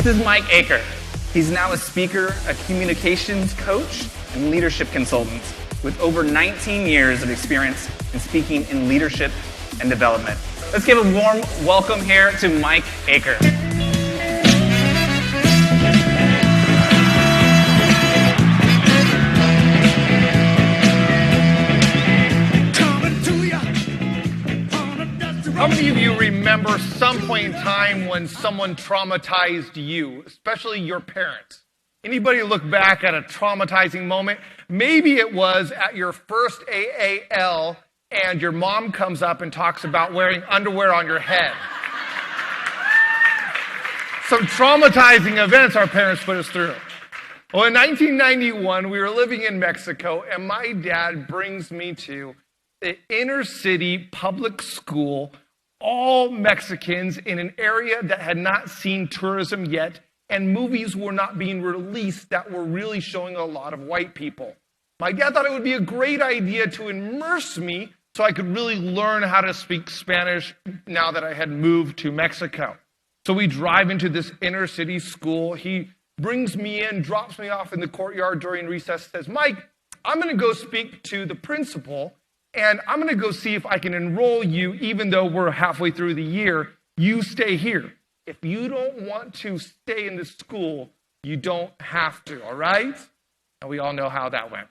This is Mike Acker. He's now a speaker, a communications coach, and leadership consultant with over 19 years of experience in speaking in leadership and development. Let's give a warm welcome here to Mike Acker. How many of you remember some point in time when someone traumatized you, especially your parents? Anybody look back at a traumatizing moment? Maybe it was at your first AAL and your mom comes up and talks about wearing underwear on your head. Some traumatizing events our parents put us through. Well, in 1991, we were living in Mexico, and my dad brings me to the inner city public school, all Mexicans in an area that had not seen tourism yet, and movies were not being released that were really showing a lot of white people. My dad thought it would be a great idea to immerse me so I could really learn how to speak Spanish now that I had moved to Mexico. So we drive into this inner city school. He brings me in, drops me off in the courtyard during recess, says, "Mike, I'm going to go speak to the principal, and I'm going to go see if I can enroll you, even though we're halfway through the year. You stay here. If you don't want to stay in the school, you don't have to, all right?" And we all know how that went.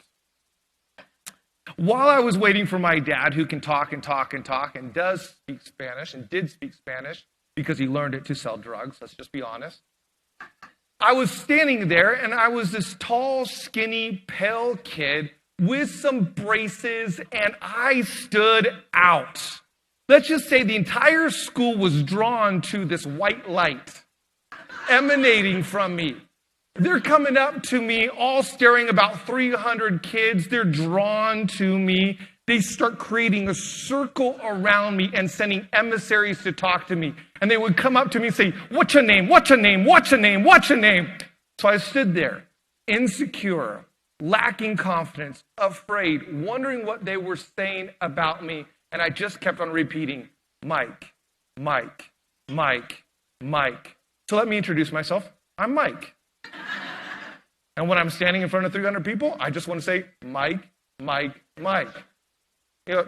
While I was waiting for my dad, who can talk and talk and talk and does speak Spanish and did speak Spanish because he learned it to sell drugs, let's just be honest, I was standing there, and I was this tall, skinny, pale kid with some braces, and I stood out. Let's just say the entire school was drawn to this white light emanating from me. They're coming up to me, all staring, about 300 kids. They're drawn to me. They start creating a circle around me and sending emissaries to talk to me. And they would come up to me and say, "What's your name? What's your name? What's your name? What's your name?" So I stood there, insecure, lacking confidence, afraid, wondering what they were saying about me. And I just kept on repeating, "Mike, Mike, Mike, Mike." So let me introduce myself. I'm Mike. And when I'm standing in front of 300 people, I just want to say, "Mike, Mike, Mike."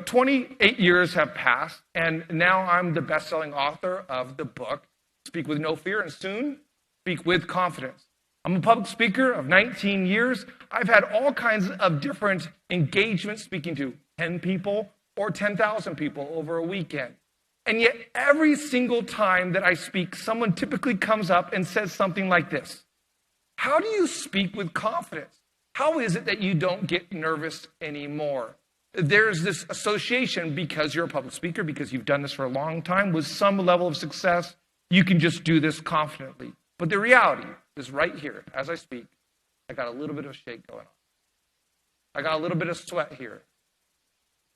28 years have passed, and now I'm the best-selling author of the book, Speak with No Fear, and soon, Speak with Confidence. I'm a public speaker of 19 years. I've had all kinds of different engagements, speaking to 10 people or 10,000 people over a weekend. And yet, every single time that I speak, someone typically comes up and says something like this: "How do you speak with confidence? How is it that you don't get nervous anymore?" There's this association, because you're a public speaker, because you've done this for a long time, with some level of success, you can just do this confidently. But the reality is right here, as I speak, I got a little bit of shake going on. I got a little bit of sweat here.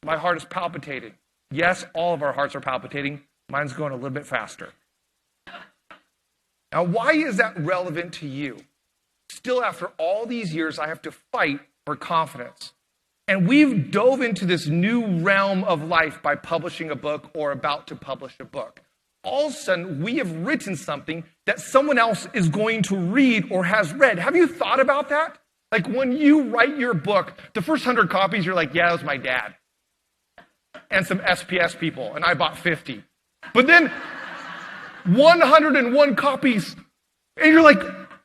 My heart is palpitating. Yes, all of our hearts are palpitating. Mine's going a little bit faster. Now, why is that relevant to you? Still, after all these years, I have to fight for confidence. And we've dove into this new realm of life by publishing a book or about to publish a book. All of a sudden, we have written something that someone else is going to read or has read. Have you thought about that? Like when you write your book, the first 100 copies, you're like, "Yeah, that was my dad and some SPS people, and I bought 50. But then 101 copies, and you're like,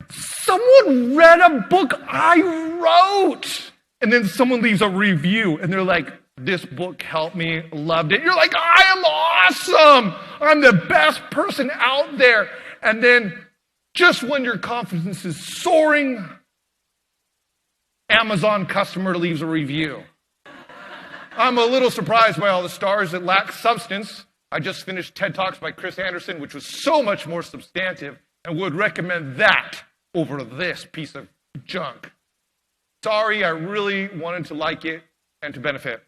"Someone read a book I wrote." And then someone leaves a review, and they're like, "This book helped me, loved it." You're like, "I am awesome. I'm the best person out there." And then just when your confidence is soaring, Amazon customer leaves a review. "I'm a little surprised by all the stars that lack substance. I just finished TED Talks by Chris Anderson, which was so much more substantive, and would recommend that over this piece of junk. Sorry, I really wanted to like it and to benefit."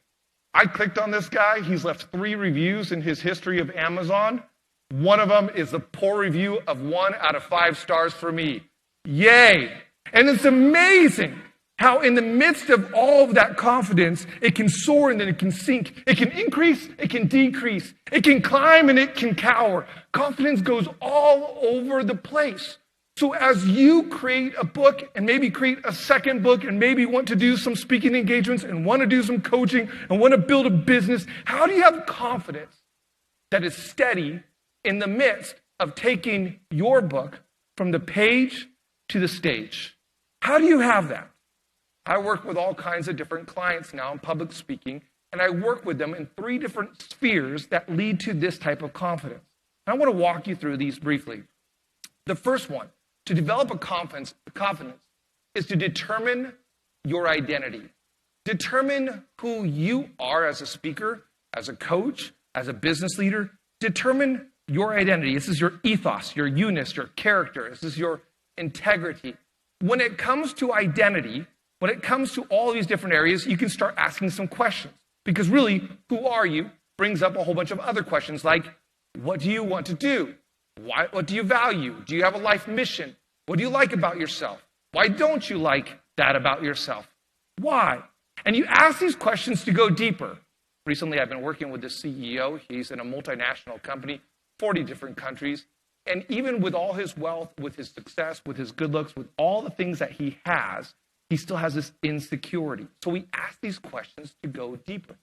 I clicked on this guy. He's left 3 reviews in his history of Amazon. One of them is a poor review of 1 out of 5 stars for me. Yay! And it's amazing how in the midst of all of that confidence, it can soar and then it can sink. It can increase, it can decrease. It can climb and it can cower. Confidence goes all over the place. So as you create a book and maybe create a second book and maybe want to do some speaking engagements and want to do some coaching and want to build a business, how do you have confidence that is steady in the midst of taking your book from the page to the stage? How do you have that? I work with all kinds of different clients now in public speaking, and I work with them in 3 different spheres that lead to this type of confidence. And I want to walk you through these briefly. The first one, to develop a confidence is to determine your identity. Determine who you are as a speaker, as a coach, as a business leader. Determine your identity. This is your ethos, your you-ness, your character. This is your integrity. When it comes to identity, when it comes to all these different areas, you can start asking some questions. Because really, who are you brings up a whole bunch of other questions like, what do you want to do? What do you value? Do you have a life mission? What do you like about yourself? Why don't you like that about yourself? Why? And you ask these questions to go deeper. Recently, I've been working with the CEO. He's in a multinational company, 40 different countries. And even with all his wealth, with his success, with his good looks, with all the things that he still has this insecurity. So we ask these questions to go deeper.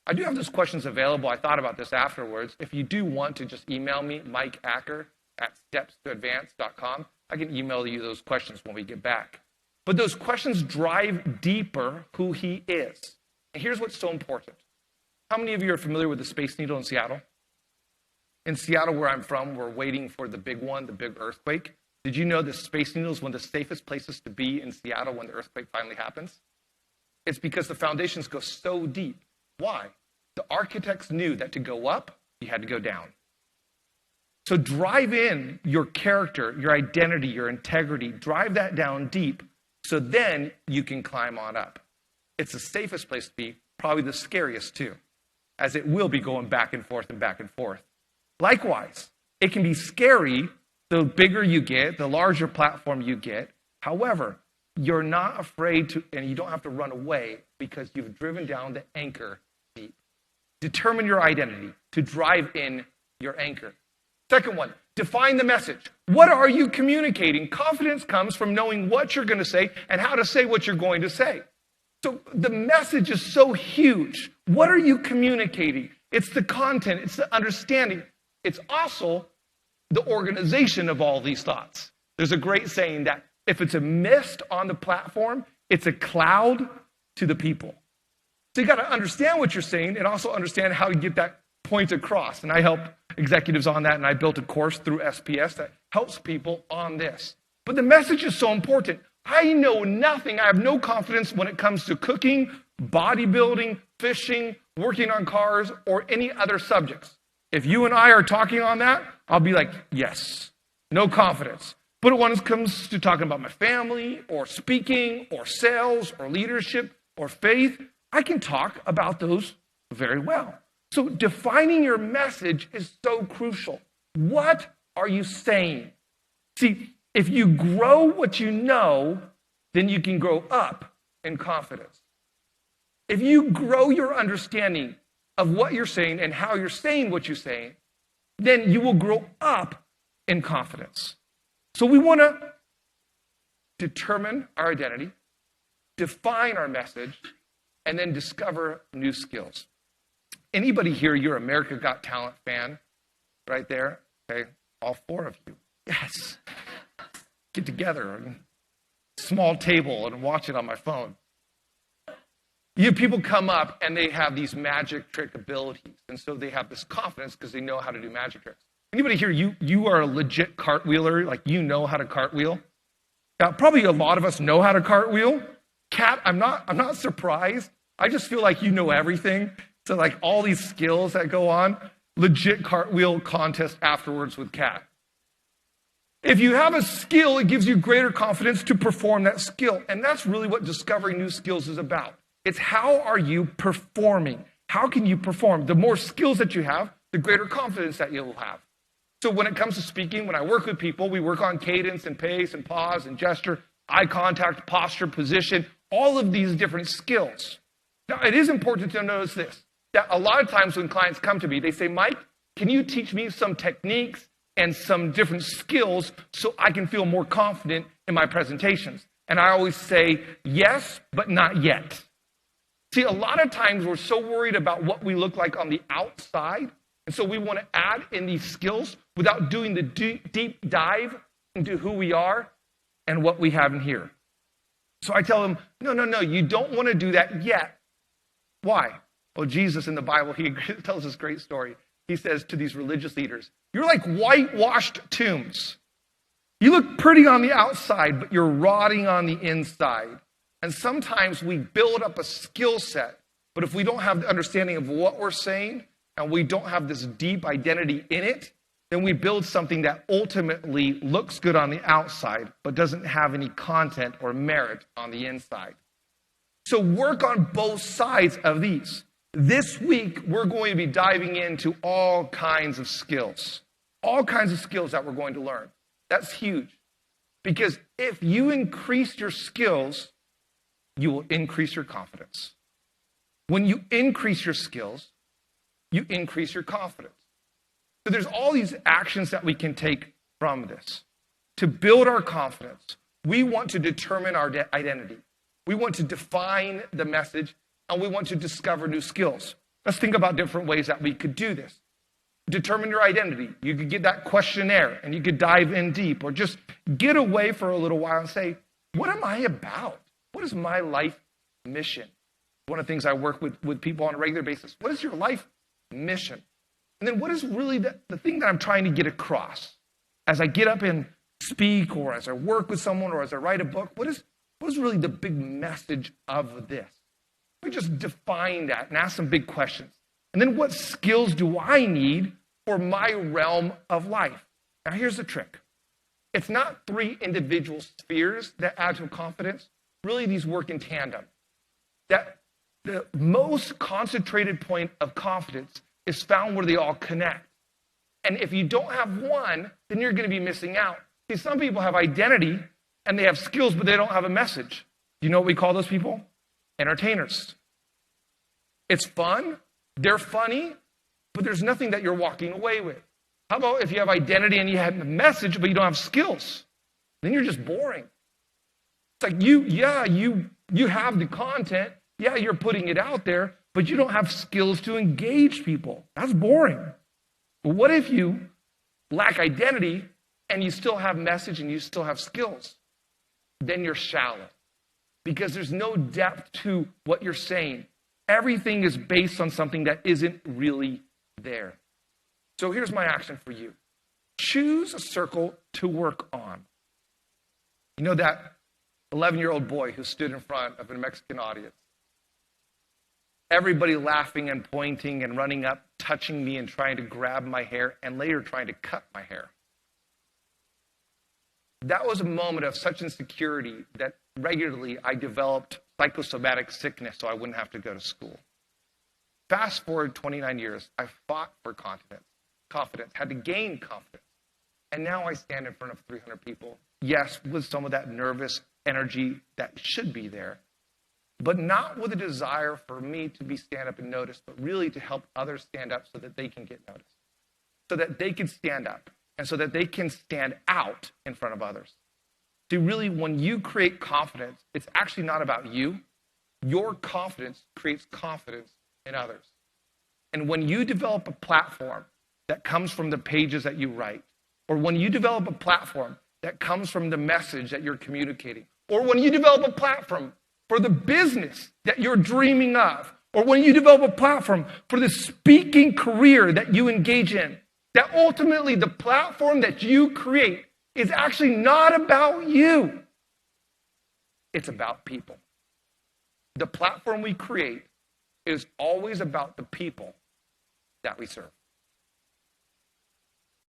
I do have those questions available. I thought about this afterwards. If you do want to just email me, Mike Acker at stepstoadvance.com. I can email you those questions when we get back. But those questions drive deeper who he is. And here's what's so important. How many of you are familiar with the Space Needle in Seattle? In Seattle, where I'm from, we're waiting for the big one, the big earthquake. Did you know the Space Needle is one of the safest places to be in Seattle when the earthquake finally happens? It's because the foundations go so deep. Why? The architects knew that to go up, you had to go down. So drive in your character, your identity, your integrity. Drive that down deep so then you can climb on up. It's the safest place to be, probably the scariest too, as it will be going back and forth and back and forth. Likewise, it can be scary the bigger you get, the larger platform you get. However, you're not afraid to, and you don't have to run away because you've driven down the anchor deep. Determine your identity to drive in your anchor. Second one, define the message. What are you communicating? Confidence comes from knowing what you're going to say and how to say what you're going to say. So the message is so huge. What are you communicating? It's the content, it's the understanding. It's also the organization of all these thoughts. There's a great saying that if it's a mist on the platform, it's a cloud to the people. So you got to understand what you're saying and also understand how to get that point across. And I help executives on that, and I built a course through SPS that helps people on this. But the message is so important. I know nothing. I have no confidence when it comes to cooking, bodybuilding, fishing, working on cars, or any other subjects. If you and I are talking on that, I'll be like, yes, no confidence. But when it comes to talking about my family, or speaking, or sales, or leadership, or faith, I can talk about those very well. So defining your message is so crucial. What are you saying? See, if you grow what you know, then you can grow up in confidence. If you grow your understanding of what you're saying and how you're saying what you're saying, then you will grow up in confidence. So we want to determine our identity, define our message, and then discover new skills. Anybody here, you're America Got Talent fan right there? Okay, all 4 of you. Yes. Get together and small table and watch it on my phone. You have people come up and they have these magic trick abilities. And so they have this confidence because they know how to do magic tricks. Anybody here, you are a legit cartwheeler, like you know how to cartwheel? Now, probably a lot of us know how to cartwheel. Kat, I'm not surprised. I just feel like you know everything. So like all these skills that go on, legit cartwheel contest afterwards with Kat. If you have a skill, it gives you greater confidence to perform that skill. And that's really what discovering new skills is about. It's how are you performing? How can you perform? The more skills that you have, the greater confidence that you'll have. So when it comes to speaking, when I work with people, we work on cadence and pace and pause and gesture, eye contact, posture, position, all of these different skills. Now, it is important to notice this, that a lot of times when clients come to me, they say, Mike, can you teach me some techniques and some different skills so I can feel more confident in my presentations. And I always say, yes, but not yet. See, a lot of times we're so worried about what we look like on the outside, and so we want to add in these skills without doing the deep dive into who we are and what we have in here. So I tell them, no, you don't want to do that yet. Why? Well, Jesus in the Bible, he tells this great story. He says to these religious leaders, you're like whitewashed tombs. You look pretty on the outside, but you're rotting on the inside. And sometimes we build up a skill set, but if we don't have the understanding of what we're saying, and we don't have this deep identity in it, then we build something that ultimately looks good on the outside, but doesn't have any content or merit on the inside. So work on both sides of these. This week, we're going to be diving into all kinds of skills. All kinds of skills that we're going to learn. That's huge. Because if you increase your skills, you will increase your confidence. When you increase your skills, you increase your confidence. So there's all these actions that we can take from this. To build our confidence, we want to determine our identity. We want to define the message, and we want to discover new skills. Let's think about different ways that we could do this. Determine your identity. You could get that questionnaire, and you could dive in deep, or just get away for a little while and say, what am I about? What is my life mission? One of the things I work with people on a regular basis. What is your life mission? And then what is really the thing that I'm trying to get across? As I get up and speak, or as I work with someone, or as I write a book, what is really the big message of this? We just define that and ask some big questions. And then what skills do I need for my realm of life? Now here's the trick. It's not 3 individual spheres that add to confidence. Really, these work in tandem. That the most concentrated point of confidence is found where they all connect. And if you don't have one, then you're going to be missing out. See, some people have identity and they have skills, but they don't have a message. Do you know what we call those people? Entertainers. It's fun, they're funny, but there's nothing that you're walking away with. How about if you have identity and you have a message, but you don't have skills? Then you're just boring. It's like you have the content, you're putting it out there, but you don't have skills to engage people. That's boring. But what if you lack identity and you still have message and you still have skills? Then you're shallow because there's no depth to what you're saying. Everything is based on something that isn't really there. So here's my action for you. Choose a circle to work on. You know that 11-year-old boy who stood in front of a Mexican audience? Everybody laughing and pointing and running up, touching me and trying to grab my hair, and later trying to cut my hair. That was a moment of such insecurity that regularly I developed psychosomatic sickness so I wouldn't have to go to school. Fast forward 29 years, I fought for confidence, had to gain confidence. And now I stand in front of 300 people. Yes, with some of that nervous energy that should be there, but not with a desire for me to be stand up and noticed, but really to help others stand up so that they can get noticed, so that they can stand up, and so that they can stand out in front of others. See, really, when you create confidence, it's actually not about you. Your confidence creates confidence in others. And when you develop a platform that comes from the pages that you write, or when you develop a platform that comes from the message that you're communicating, or when you develop a platform for the business that you're dreaming of, or when you develop a platform for the speaking career that you engage in, that ultimately the platform that you create is actually not about you. It's about people. The platform we create is always about the people that we serve.